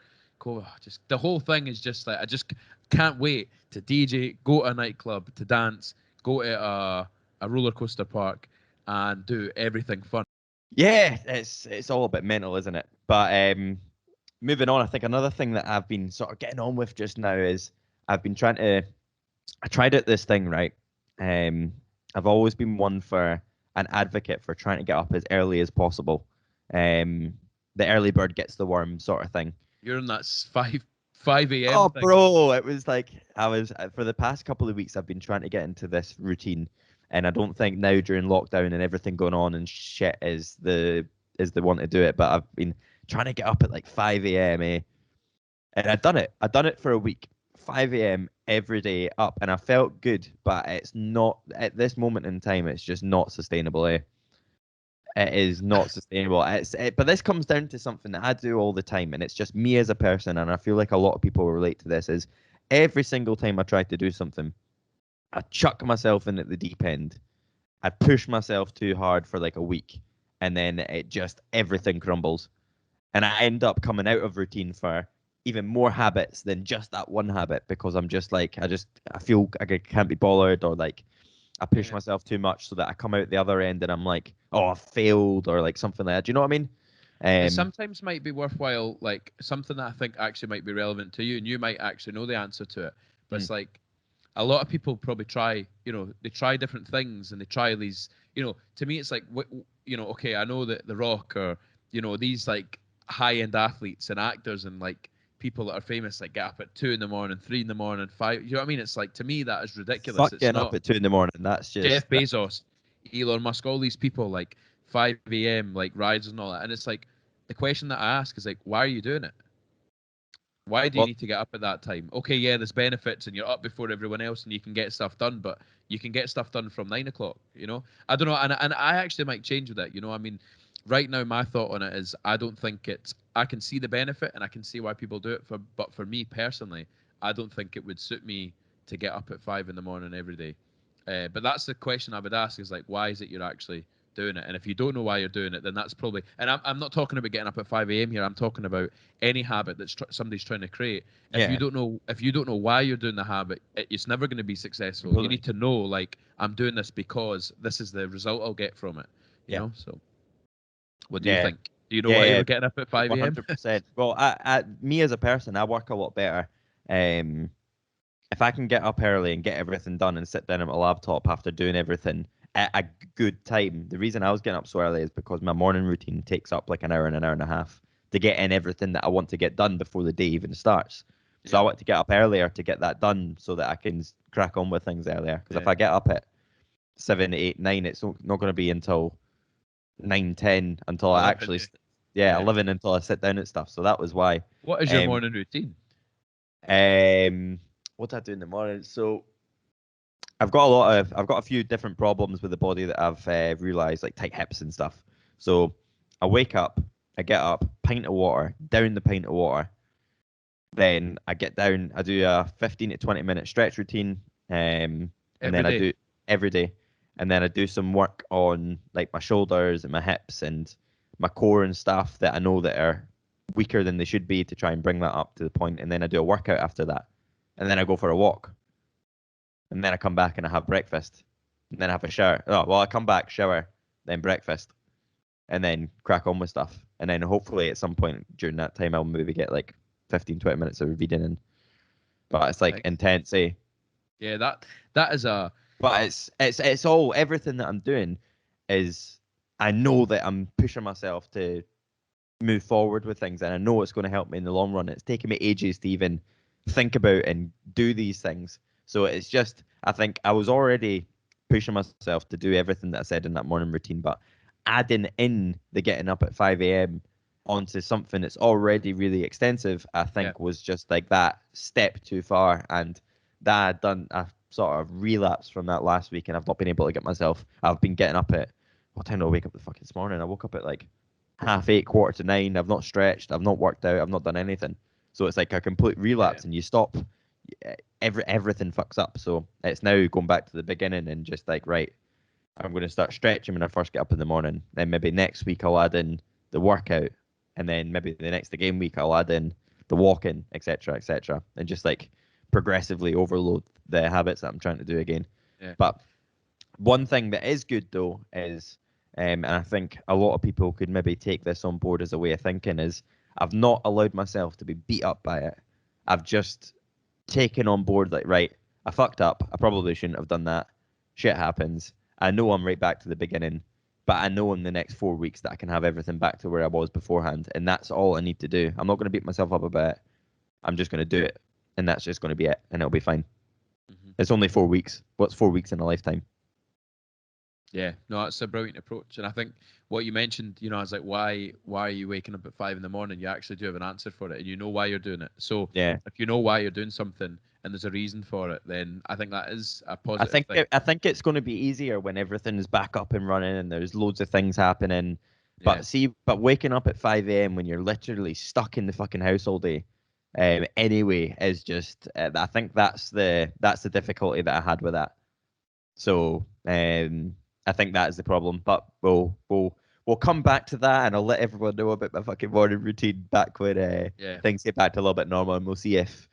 Just the whole thing is just like, I just can't wait to DJ, go to a nightclub, to dance, go to a roller coaster park, and do everything fun. Yeah, it's all a bit mental, isn't it? But moving on, I think another thing that I've been sort of getting on with just now is I tried out this thing, right? I've always been one for an advocate for trying to get up as early as possible. The early bird gets the worm sort of thing. You're in that 5 a.m. Oh, thing. bro, it was like for the past couple of weeks I've been trying to get into this routine, and I don't think now during lockdown and everything going on and shit is the one to do it. But I've been trying to get up at like 5 a.m. And I'd done it for a week. 5 a.m. every day up, and I felt good, but it's not at this moment in time. It's just not sustainable. It is not sustainable. But this comes down to something that I do all the time, and it's just me as a person, and I feel like a lot of people relate to this. Is every single time I try to do something, I chuck myself in at the deep end. I push myself too hard for like a week, and then everything crumbles, and I end up coming out of routine for even more habits than just that one habit, because I'm just like, I feel like I can't be bothered, or like I push myself too much so that I come out the other end and I'm like, oh, I failed, or like something like that. Do you know what I mean? It sometimes might be worthwhile, like something that I think actually might be relevant to you, and you might actually know the answer to it. But it's like a lot of people probably try, they try different things, and they try these, to me it's like, okay, I know that The Rock, or, these like high-end athletes and actors and like people that are famous like get up at 2 a.m, 3 a.m, 5. You know what I mean? It's like, to me that is ridiculous. Fuck getting up at 2 a.m. That's just Jeff Bezos, Elon Musk, all these people like 5 a.m. like rides and all that. And it's like, the question that I ask is like, why are you doing it? Why do you need to get up at that time? Okay, yeah, there's benefits, and you're up before everyone else, and you can get stuff done, but you can get stuff done from 9 o'clock. I don't know, and I actually might change with that. I mean, right now my thought on it is I don't think it's. I can see the benefit, and I can see why people do it. But for me personally, I don't think it would suit me to get up at 5 a.m. every day. But that's the question I would ask: is like, why is it you're actually doing it? And if you don't know why you're doing it, then that's probably. And I'm not talking about getting up at 5 a.m. here. I'm talking about any habit that somebody's trying to create. If you don't know why you're doing the habit, it's never going to be successful. Totally. You need to know, like, I'm doing this because this is the result I'll get from it. You know. So, what do you think? Do you know why you're getting up at 5 a.m.? 100%. Well, me as a person, I work a lot better. If I can get up early and get everything done and sit down at my laptop after doing everything at a good time. The reason I was getting up so early is because my morning routine takes up like an hour and a half to get in everything that I want to get done before the day even starts. So I want to get up earlier to get that done so that I can crack on with things earlier. Because if Yeah. I get up at 7, 8, 9, it's not going to be until 9, 10 until I 11, actually, yeah. 11 until I sit down and stuff. So that was why. What is your morning routine? What do I do in the morning? So I've got a few different problems with the body that I've realized, like tight hips and stuff. So I wake up, I get up, pint of water, down the pint of water. Then I get down, I do a 15 to 20-minute stretch routine, and then I Every day? do every day, and then I do some work on like my shoulders and my hips and my core and stuff that I know that are weaker than they should be to try and bring that up to the point, and then I do a workout after that, and then I go for a walk, and then I come back and I have breakfast, and then I have a shower. Oh, well, I come back, shower, then breakfast, and then crack on with stuff, and then hopefully at some point during that time I'll maybe get like 15, 20 minutes of reading in. But it's like intense, eh? Yeah, that is a. But it's all everything that I'm doing is I know that I'm pushing myself to move forward with things, and I know it's going to help me in the long run. It's taken me ages to even think about and do these things. So it's just I think I was already pushing myself to do everything that I said in that morning routine, but adding in the getting up at 5 a.m. onto something that's already really extensive, I think was just like that step too far. And that I'd done a sort of relapse from that last week, and I've not been able to get myself. I've been getting up at what time did I wake up this morning? I woke up at like 8:30, 8:45. I've not stretched, I've not worked out, I've not done anything. So it's like a complete relapse, and you stop. Everything fucks up. So it's now going back to the beginning and just like, right, I'm going to start stretching when I first get up in the morning. Then maybe next week I'll add in the workout, and then maybe the next game week I'll add in the walking, etc., etc., and just like progressively overload the habits that I'm trying to do again. Yeah. But one thing that is good though is, and I think a lot of people could maybe take this on board as a way of thinking, is I've not allowed myself to be beat up by it. I've just taken on board like, right, I fucked up. I probably shouldn't have done that. Shit happens. I know I'm right back to the beginning, but I know in the next 4 weeks that I can have everything back to where I was beforehand, and that's all I need to do. I'm not going to beat myself up about it. I'm just going to do it, and that's just going to be it, and it'll be fine. Mm-hmm. It's only 4 weeks. What's 4 weeks in a lifetime? Yeah, no, that's a brilliant approach, and I think what you mentioned, I was like, why are you waking up at 5 in the morning? You actually do have an answer for it, and you know why you're doing it. So yeah, if you know why you're doing something and there's a reason for it, then I think that is a positive thing. I think it's going to be easier when everything is back up and running and there's loads of things happening. But but waking up at 5 a.m. when you're literally stuck in the fucking house all day, anyway, is just I think that's the difficulty that I had with that. So I think that is the problem. But we'll come back to that, and I'll let everyone know about my fucking morning routine back when things get back to a little bit normal, and we'll see if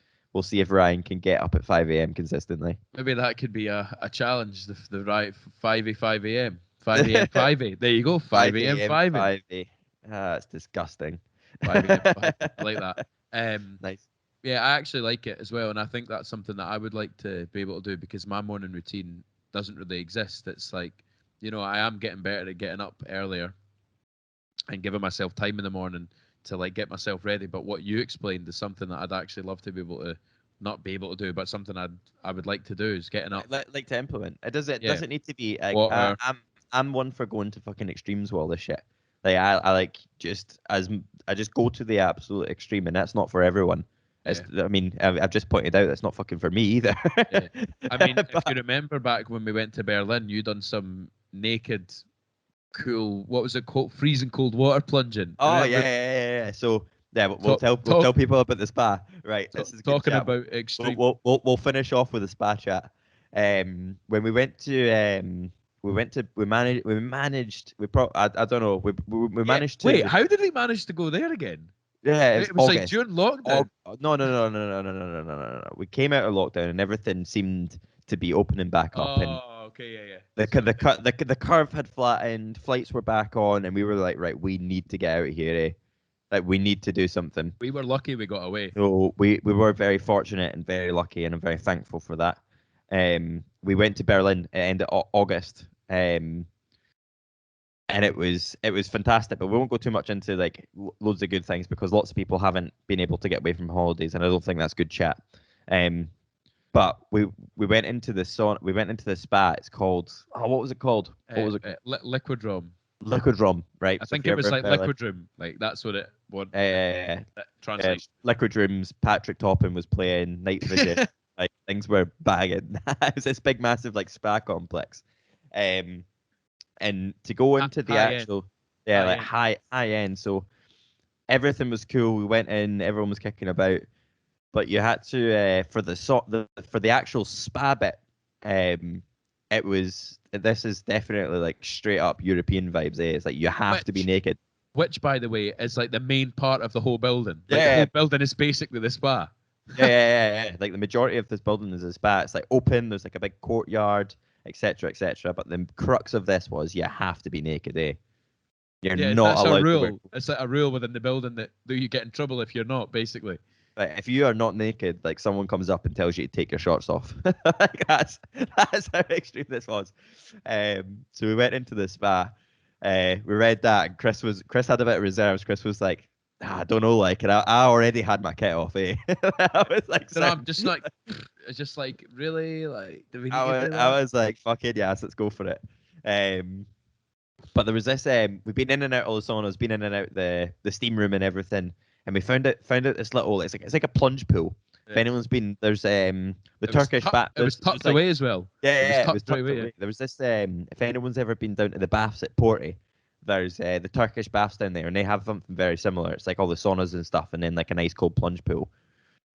Ryan can get up at 5 a.m. consistently. Maybe that could be a challenge. The right 5 a.m. 5 a.m. 5 a. There you go. 5 a.m. 5 a. 5 a. It's disgusting. 5 a.m. 5 a. I like that. Nice. Yeah, I actually like it as well, and I think that's something that I would like to be able to do because my morning routine doesn't really exist. It's like, I am getting better at getting up earlier and giving myself time in the morning to like get myself ready. But what you explained is something that I'd actually love to be able to not be able to do, but something I would like to do is getting up. Like to implement. It doesn't need to be. I'm one for going to fucking extremes with all this shit. Like I like I just go to the absolute extreme, and that's not for everyone. I mean, I've just pointed out that's not fucking for me either. Yeah. I mean, if you remember back when we went to Berlin, you done some naked, cool, what was it called? Freezing cold water plunging. Oh, yeah. So, yeah, we'll tell people about the spa. Right. This is talking about extreme. We'll finish off with the spa chat. When we went to we managed I don't know we managed to. Wait, how did we manage to go there again? Yeah, it was like during lockdown. No. We came out of lockdown and everything seemed to be opening back up. Oh, okay, yeah. The curve had flattened, flights were back on, and we were like, right, we need to get out of here, eh? Like, we need to do something. We were lucky we got away. So we were very fortunate and very lucky, and I'm very thankful for that. We went to Berlin at the end of August, and it was fantastic. But we won't go too much into like loads of good things because lots of people haven't been able to get away from holidays, and I don't think that's good chat. But we went into the we went into the spa. It's called, what was it called? What was it called? Liquid Rum. Liquid Rum, right? I So if think you it was ever like felt Liquid Room. Like that's what it what translation. Liquid Rooms, Patrick Toppin was playing Night Vision. Like things were banging. It was this big, massive like spa complex. And to go into the high end. actual, High like end. high end. So everything was cool. We went in, everyone was kicking about, but you had to for for the actual spa bit. It was, this is definitely like straight up European vibes. It's like you have to be naked. Which, by the way, is like the main part of the whole building. Like the Yeah. whole building is basically the spa. Yeah. Like the majority of this building is a spa. It's like open. There's like a big courtyard, etc., etc. But the crux of this was you have to be naked. You're Yeah, not that's a allowed to wear. rule. It's like a rule within the building that you get in trouble if you're not, basically. Like, if you are not naked, like someone comes up and tells you to take your shorts off. Like, that's how extreme this was. So we went into the spa. We read that, and Chris had a bit of reserves. Chris was like, I don't know, like, and I already had my kit off. I was like, So I'm just like, it's just like, really, like, do we need to do that? I was like, fucking yes, let's go for it. But there was this. We've been in and out all the saunas, been in and out the steam room and everything, and we found out this little. It's like a plunge pool. Yeah. If anyone's been, there's the Turkish bath. It was tucked away as well. Yeah, it was tucked away. away. Yeah. There was this. If anyone's ever been down to the baths at Porty, there's the Turkish baths down there, and they have something very similar. It's like all the saunas and stuff, and then like a nice cold plunge pool.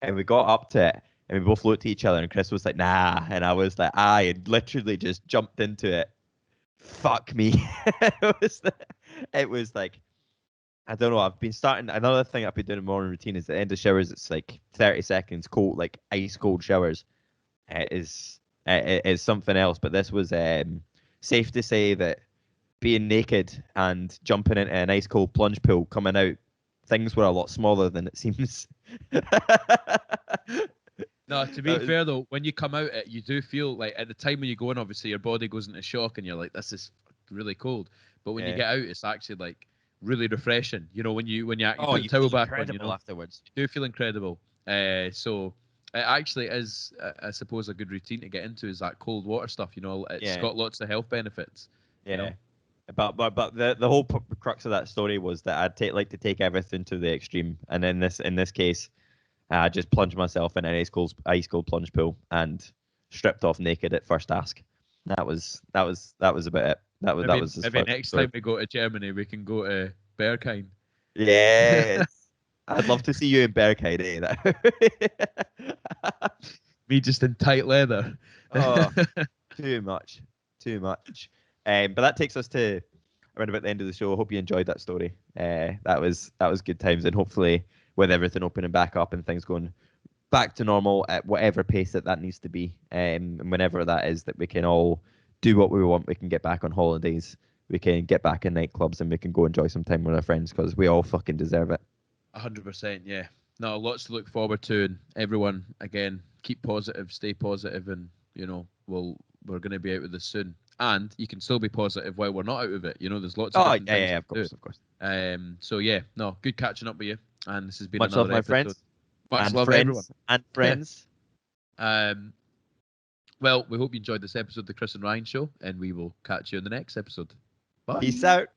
And we got up to it, and we both looked at each other, and Chris was like, "Nah," and I was like, "I had literally just jumped into it." Fuck me. It was like, I don't know. I've been starting. Another thing I've been doing in morning routine is at the end of showers. It's like 30 seconds cold, like ice cold showers. It is something else. But this was safe to say that being naked and jumping into an ice cold plunge pool, coming out, things were a lot smaller than it seems. No, to be fair though, when you come out, you do feel like at the time when you go in, obviously your body goes into shock and you're like, this is really cold. But when you get out, it's actually like really refreshing. You know, when you put the towel back on, you know, afterwards. You do feel incredible. So it actually is, I suppose, a good routine to get into is that cold water stuff. You know, it's got lots of health benefits. Yeah. You know? But the whole crux of that story was that I'd like to take everything to the extreme, and in this case, I just plunged myself in an ice cold plunge pool and stripped off naked at first ask. That was about it. Maybe next time we go to Germany, we can go to Berghain. Yes. I'd love to see you in Berghain, Me just in tight leather. Oh, too much. But that takes us to around about the end of the show. I hope you enjoyed that story. That was good times, and hopefully with everything opening back up and things going back to normal at whatever pace that needs to be, and whenever that is, that we can all do what we want. We can get back on holidays. We can get back in nightclubs, and we can go enjoy some time with our friends because we all fucking deserve it. 100%, yeah. No, lots to look forward to, and everyone, again, keep positive, stay positive, and you know, we're going to be out of this soon. And you can still be positive while we're not out of it. You know, there's lots of different things of course. So yeah, no, good catching up with you. And this has been much another love, my episode. friends. Much and love, friends, everyone. And friends. Well, we hope you enjoyed this episode of the Chris and Ryan Show, and we will catch you in the next episode. Bye. Peace out.